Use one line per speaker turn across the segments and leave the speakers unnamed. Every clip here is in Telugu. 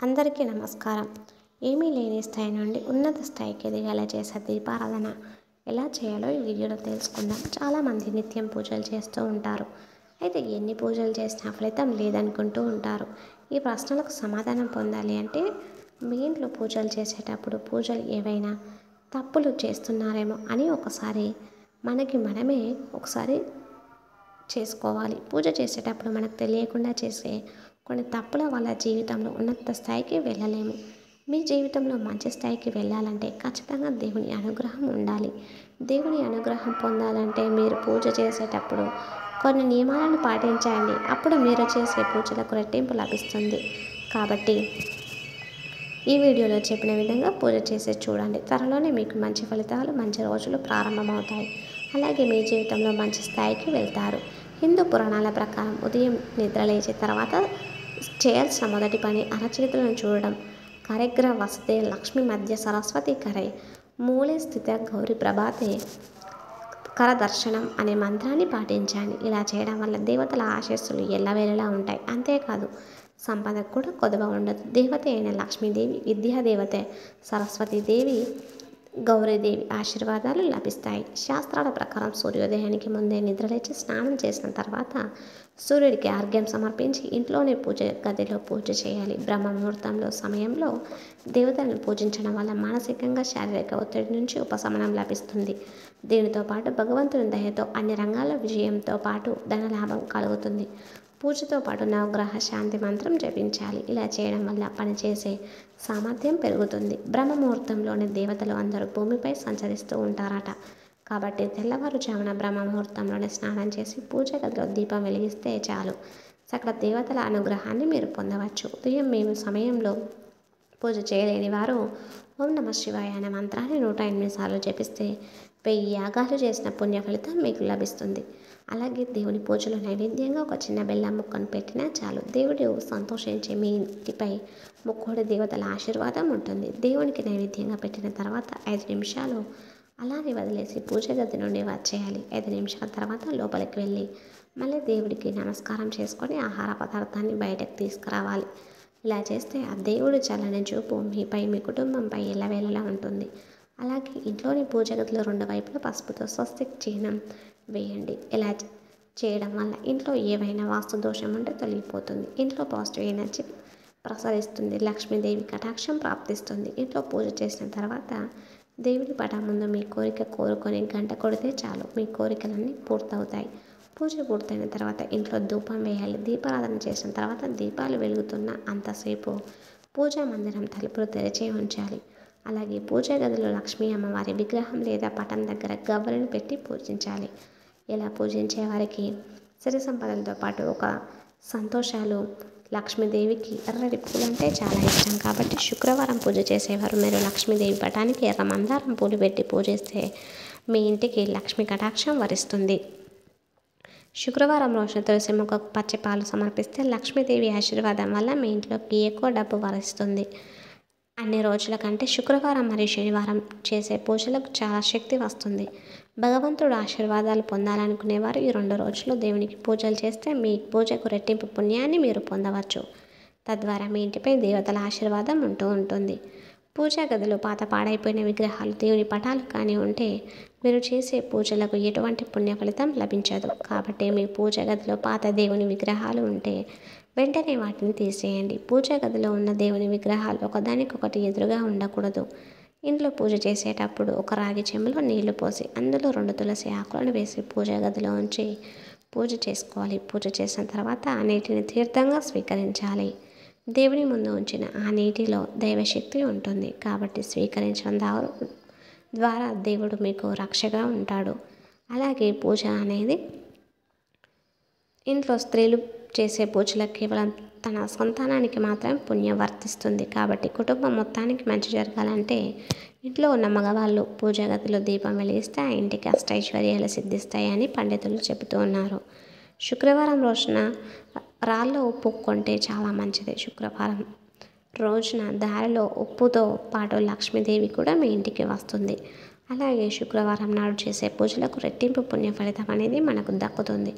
అందరికీ నమస్కారం. ఏమీ లేని స్థాయి నుండి ఉన్నత స్థాయికి ఎదిగేలా చేసే దీపారాధన ఎలా చేయాలో ఈ వీడియోలో తెలుసుకుందాం. చాలామంది నిత్యం పూజలు చేస్తూ ఉంటారు. అయితే ఎన్ని పూజలు చేసినా ఫలితం లేదనుకుంటూ ఉంటారు. ఈ ప్రశ్నలకు సమాధానం పొందాలి అంటే మీ ఇంట్లో పూజలు చేసేటప్పుడు పూజలు ఏవైనా తప్పులు చేస్తున్నారేమో అని ఒకసారి మనమే ఒకసారి చేసుకోవాలి. పూజ చేసేటప్పుడు మనకు తెలియకుండా చేసే కొన్ని తప్పుల వల్ల జీవితంలో ఉన్నత స్థాయికి వెళ్ళలేము. మీ జీవితంలో మంచి స్థాయికి వెళ్ళాలంటే ఖచ్చితంగా దేవుని అనుగ్రహం ఉండాలి. దేవుని అనుగ్రహం పొందాలంటే మీరు పూజ చేసేటప్పుడు కొన్ని నియమాలను పాటించండి. అప్పుడు మీరు చేసే పూజలకు రెట్టింపు లభిస్తుంది. కాబట్టి ఈ వీడియోలో చెప్పిన విధంగా పూజ చేసి చూడండి. త్వరలోనే మీకు మంచి ఫలితాలు, మంచి రోజులు ప్రారంభమవుతాయి. అలాగే మీ జీవితంలో మంచి స్థాయికి వెళ్తారు. హిందూ పురాణాల ప్రకారం ఉదయం నిద్రలేచిన తర్వాత చేయాల్సిన మొదటి పని అరచేతులను చూడడం. కరగ్ర వసతే లక్ష్మి మధ్య సరస్వతి కరే మూలే స్థిత గౌరి ప్రభాతే కర దర్శనం అనే మంత్రాన్ని పాటించండి. ఇలా చేయడం వల్ల దేవతల ఆశీస్సులు ఎల్లవేళలా ఉంటాయి. అంతేకాదు సంపదకు కూడా కొదవ ఉండదు. దేవత అయిన లక్ష్మీదేవి, విద్యాదేవత సరస్వతీదేవి, గౌరీదేవి ఆశీర్వాదాలు లభిస్తాయి. శాస్త్రాల ప్రకారం సూర్యోదయానికి ముందే నిద్రలేచి స్నానం చేసిన తర్వాత సూర్యుడికి అర్ఘ్యం సమర్పించి ఇంట్లోనే పూజ గదిలో పూజ చేయాలి. బ్రహ్మముహూర్తంలో సమయంలో దేవతలను పూజించడం వల్ల మానసికంగా, శారీరక ఒత్తిడి నుంచి ఉపశమనం లభిస్తుంది. దీనితో పాటు భగవంతుని దయతో అన్ని రంగాల్లో విజయంతో పాటు ధనలాభం కలుగుతుంది. పూజతో పాటు నవగ్రహ శాంతి మంత్రం జపించాలి. ఇలా చేయడం వల్ల పనిచేసే సామర్థ్యం పెరుగుతుంది. బ్రహ్మముహూర్తంలోని దేవతలు అందరూ భూమిపై సంచరిస్తూ ఉంటారట. కాబట్టి తెల్లవారుజామున బ్రహ్మముహూర్తంలోనే స్నానం చేసి పూజ గదిలో దీపం వెలిగిస్తే చాలు. సకల దేవతల అనుగ్రహాన్ని మీరు పొందవచ్చు. ఉదయం మేము సమయంలో పూజ చేయలేని వారు ఓం నమ శివాయ అనే మంత్రాన్ని 108 సార్లు జపిస్తే 1000 యాగాలు చేసిన పుణ్య ఫలితం మీకు లభిస్తుంది. అలాగే దేవుని పూజలో నైవేద్యంగా ఒక చిన్న బెల్లం ముక్కను పెట్టినా చాలు. దేవుడు సంతోషించే మీ ఇంటిపై ముక్కోడి దేవతల ఆశీర్వాదం ఉంటుంది. దేవునికి నైవేద్యంగా పెట్టిన తర్వాత 5 నిమిషాలు అలానే వదిలేసి పూజ గది నుండి వచ్చేయాలి. 5 నిమిషాల తర్వాత లోపలికి వెళ్ళి మళ్ళీ దేవుడికి నమస్కారం చేసుకొని ఆహార పదార్థాన్ని బయటకు తీసుకురావాలి. ఇలా చేస్తే ఆ దేవుడు చల్లని చూపు మీపై, మీ కుటుంబంపై ఎల్లవేళలా ఉంటుంది. అలాగే ఇంట్లోని పూజ గదిలో 2 వైపులా పసుపుతో స్వస్తిక్ చిహ్నం వేయండి. ఇలా చేయడం వల్ల ఇంట్లో ఏవైనా వాస్తు దోషం ఉంటే తొలగిపోతుంది. ఇంట్లో పాజిటివ్ ఎనర్జీ ప్రసరిస్తుంది. లక్ష్మీదేవి కటాక్షం ప్రాప్తిస్తుంది. ఇంట్లో పూజ చేసిన తర్వాత దేవుడి పటం ముందు మీ కోరిక కోరుకొని గంట కొడితే చాలు. మీ కోరికలన్నీ పూర్తవుతాయి. పూజ పూర్తయిన తర్వాత ఇంట్లో ధూపం వేయాలి. దీపారాధన చేసిన తర్వాత దీపాలు వెలుగుతున్న అంతసేపు పూజా మందిరం తలుపులు తెరిచే ఉంచాలి. అలాగే పూజా గదిలో లక్ష్మీ అమ్మవారి విగ్రహం లేదా పటం దగ్గర గవ్వలను పెట్టి పూజించాలి. ఇలా పూజించే వారికి సిరి సంపదలతో పాటు ఒక సంతోషాలు. లక్ష్మీదేవికి ఎర్రటి పూలు అంటే చాలా ఇష్టం. కాబట్టి శుక్రవారం పూజ చేసేవారు మీరు లక్ష్మీదేవి పటానికి ఎర్ర మందారం పూలు పెట్టి పూజిస్తే మీ ఇంటికి లక్ష్మీ కటాక్షం వరిస్తుంది. శుక్రవారం రోజున తులసి మొక్కకు పచ్చి పాలు సమర్పిస్తే లక్ష్మీదేవి ఆశీర్వాదం వల్ల మీ ఇంట్లోకి ఎక్కువ డబ్బు వరిస్తుంది. అన్ని రోజుల కంటే శుక్రవారం మరియు శనివారం చేసే పూజలకు చాలా శక్తి వస్తుంది. భగవంతుడు ఆశీర్వాదాలు పొందాలనుకునేవారు ఈ 2 రోజులు దేవునికి పూజలు చేస్తే మీ పూజకు రెట్టింపు పుణ్యాన్ని మీరు పొందవచ్చు. తద్వారా మీ ఇంటిపై దేవతల ఆశీర్వాదం ఉంటుంది. పూజా గదిలో పాత పాడైపోయిన విగ్రహాలు, దేవుని పటాలు కానీ ఉంటే మీరు చేసే పూజలకు ఎటువంటి పుణ్య ఫలితం లభించదు. కాబట్టి మీ పూజా గదిలో పాత దేవుని విగ్రహాలు ఉంటే వెంటనే వాటిని తీసేయండి. పూజా గదిలో ఉన్న దేవుని విగ్రహాలు ఒకదానికొకటి ఎదురుగా ఉండకూడదు. ఇంట్లో పూజ చేసేటప్పుడు ఒక రాగి చెంబులో నీళ్లు పోసి అందులో 2 తులసి ఆకులను వేసి పూజా గదిలో ఉంచి పూజ చేసుకోవాలి. పూజ చేసిన తర్వాత ఆ నీటిని తీర్థంగా స్వీకరించాలి. దేవుని ముందు ఉంచిన ఆ నీటిలో దైవశక్తి ఉంటుంది. కాబట్టి స్వీకరించడం ద్వారా దేవుడు మీకు రక్షగా ఉంటాడు. అలాగే పూజ అనేది ఇంట్లో స్త్రీలు చేసే పూజలకు కేవలం తన సంతానానికి మాత్రమే పుణ్యం వర్తిస్తుంది. కాబట్టి కుటుంబం మొత్తానికి మంచి జరగాలంటే ఇంట్లో ఉన్న మగవాళ్ళు పూజా గదిలో దీపం వెలిగిస్తే ఆ ఇంటికి అష్టైశ్వర్యాలు సిద్ధిస్తాయని పండితులు చెబుతూ ఉన్నారు. శుక్రవారం రోజున రాళ్ళలో ఉప్పు కొంటే చాలా మంచిది. శుక్రవారం రోజున దారిలో ఉప్పుతో పాటు లక్ష్మీదేవి కూడా మీ ఇంటికి వస్తుంది. అలాగే శుక్రవారం నాడు చేసే పూజలకు రెట్టింపు పుణ్య ఫలితం అనేది మనకు దక్కుతుంది.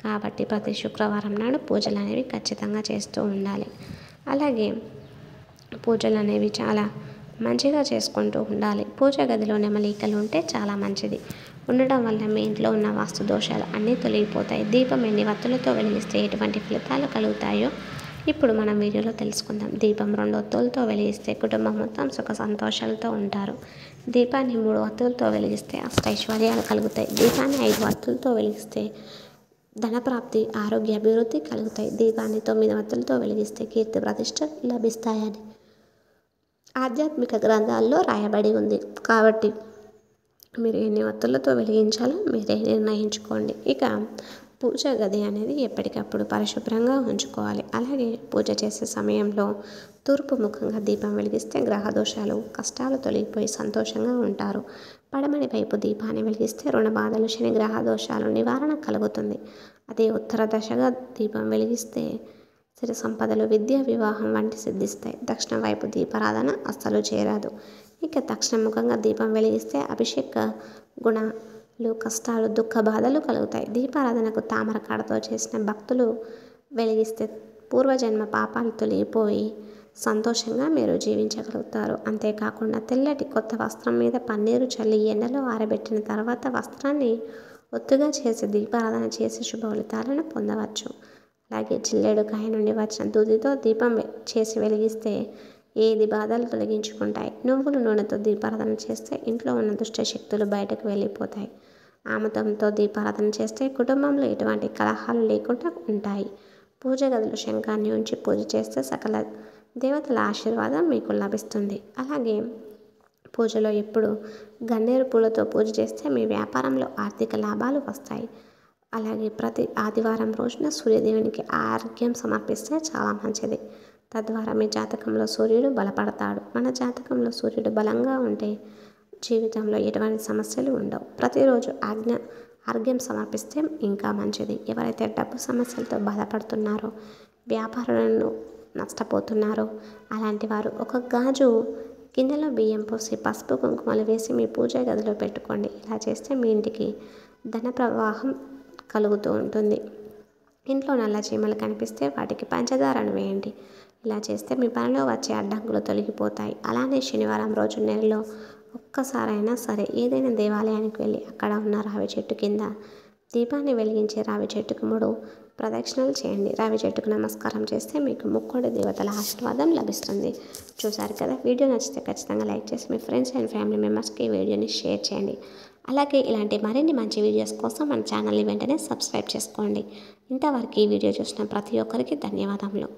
కాబట్టి ప్రతి శుక్రవారం నాడు పూజలు అనేవి ఖచ్చితంగా చేస్తూ ఉండాలి. అలాగే పూజలు అనేవి చాలా మంచిగా చేసుకుంటూ ఉండాలి. పూజ గదిలో నెమలికలు ఉంటే చాలా మంచిది. ఉండడం వల్ల మీ ఇంట్లో ఉన్న వాస్తు దోషాలు అన్నీ తొలగిపోతాయి. దీపం ఎన్ని వత్తులతో వెలిగిస్తే ఎటువంటి ఫలితాలు కలుగుతాయో ఇప్పుడు మనం వీడియోలో తెలుసుకుందాం. దీపం 2 ఒత్తులతో వెలిగిస్తే కుటుంబం మొత్తం సుఖ సంతోషాలతో ఉంటారు. దీపాన్ని 3 ఒత్తులతో వెలిగిస్తే అష్టైశ్వర్యాలు కలుగుతాయి. దీపాన్ని 5 ఒత్తులతో వెలిగిస్తే ధనప్రాప్తి, ఆరోగ్య అభివృద్ధి కలుగుతాయి. దీపాన్ని 9 ఒత్తులతో వెలిగిస్తే కీర్తి ప్రతిష్టలు లభిస్తాయని ఆధ్యాత్మిక గ్రంథాల్లో రాయబడి ఉంది. కాబట్టి మీరు ఎన్ని ఒత్తులతో వెలిగించాలో మీరే నిర్ణయించుకోండి. ఇక పూజ గది అనేది ఎప్పటికప్పుడు పరిశుభ్రంగా ఉంచుకోవాలి. అలాగే పూజ చేసే సమయంలో తూర్పు ముఖంగా దీపం వెలిగిస్తే గ్రహ దోషాలు, కష్టాలు తొలగిపోయి సంతోషంగా ఉంటారు. పడమటి వైపు దీపాన్ని వెలిగిస్తే రుణ బాధలు, శని గ్రహ దోషాలు నివారణ కలుగుతుంది. అదే ఉత్తర దశగా దీపం వెలిగిస్తే సిరి సంపదలు, విద్య, వివాహం వంటి సిద్ధిస్తాయి. దక్షిణ వైపు దీపారాధన అస్సలు చేరదు. ఇక దక్షిణముఖంగా దీపం వెలిగిస్తే అభిషేక గుణాలు, కష్టాలు, దుఃఖ బాధలు కలుగుతాయి. దీపారాధనకు తామర కాడతో చేసిన భక్తులు వెలిగిస్తే పూర్వజన్మ పాపాలు తొలగిపోయి సంతోషంగా మీరు జీవించగలుగుతారు. అంతేకాకుండా తెల్లటి కొత్త వస్త్రం మీద పన్నీరు చల్లి ఎండలో ఆరబెట్టిన తర్వాత వస్త్రాన్ని ఒత్తుగా చేసి దీపారాధన చేసి శుభ ఫలితాలను పొందవచ్చు. అలాగే జిల్లేడుకాయ నుండి వచ్చిన దూదితో దీపం చేసి వెలిగిస్తే ఏది బాధలు తొలగించుకుంటాయి. నువ్వుల నూనెతో దీపారాధన చేస్తే ఇంట్లో ఉన్న దుష్ట శక్తులు బయటకు వెళ్ళిపోతాయి. ఆముదంతో దీపారాధన చేస్తే కుటుంబంలో ఎటువంటి కలహాలు లేకుండా ఉంటాయి. పూజ గదిలో శంఖాన్ని ఉంచి పూజ చేస్తే సకల దేవతల ఆశీర్వాదం మీకు లభిస్తుంది. అలాగే పూజలో ఎప్పుడు గన్నేరు పూలతో పూజ చేస్తే మీ వ్యాపారంలో ఆర్థిక లాభాలు వస్తాయి. అలాగే ప్రతి ఆదివారం రోజున సూర్యదేవునికి ఆర్ఘ్యం సమర్పిస్తే చాలా మంచిది. తద్వారా మీ జాతకంలో సూర్యుడు బలపడతాడు. మన జాతకంలో సూర్యుడు బలంగా ఉంటే జీవితంలో ఎటువంటి సమస్యలు ఉండవు. ప్రతిరోజు ఆర్ఘ్యం సమర్పిస్తే ఇంకా మంచిది. ఎవరైతే డబ్బు సమస్యలతో బాధపడుతున్నారో, వ్యాపారాలను నష్టపోతున్నారో అలాంటి వారు ఒక గాజు గిన్నెలో బియ్యం పోసి పసుపు కుంకుమలు వేసి మీ పూజా గదిలో పెట్టుకోండి. ఇలా చేస్తే మీ ఇంటికి ధన ప్రవాహం కలుగుతూ ఉంటుంది. ఇంట్లో నల్ల చీమలు కనిపిస్తే వాటికి పంచదారను వేయండి. ఇలా చేస్తే మీ పనిలో వచ్చే అడ్డంకులు తొలగిపోతాయి. అలానే శనివారం రోజు నెలలో ఒక్కసారైనా సరే ఏదైనా దేవాలయానికి వెళ్ళి అక్కడ ఉన్న రావి చెట్టు కింద దీపాన్ని వెలిగించే రావి చెట్టుకు 3 ప్రదక్షిణలు చేయండి. రావి చెట్టుకు నమస్కారం చేస్తే మీకు ముక్కోడి దేవతల ఆశీర్వాదం లభిస్తుంది. చూసారు కదా, వీడియో నచ్చితే ఖచ్చితంగా లైక్ చేసి మీ ఫ్రెండ్స్ అండ్ ఫ్యామిలీ మెంబర్స్కి ఈ వీడియోని షేర్ చేయండి. అలాగే ఇలాంటి మరిన్ని మంచి వీడియోస్ కోసం మన ఛానల్ని వెంటనే సబ్స్క్రైబ్ చేసుకోండి. ఇంతవరకు ఈ వీడియో చూసిన ప్రతి ఒక్కరికి ధన్యవాదములు.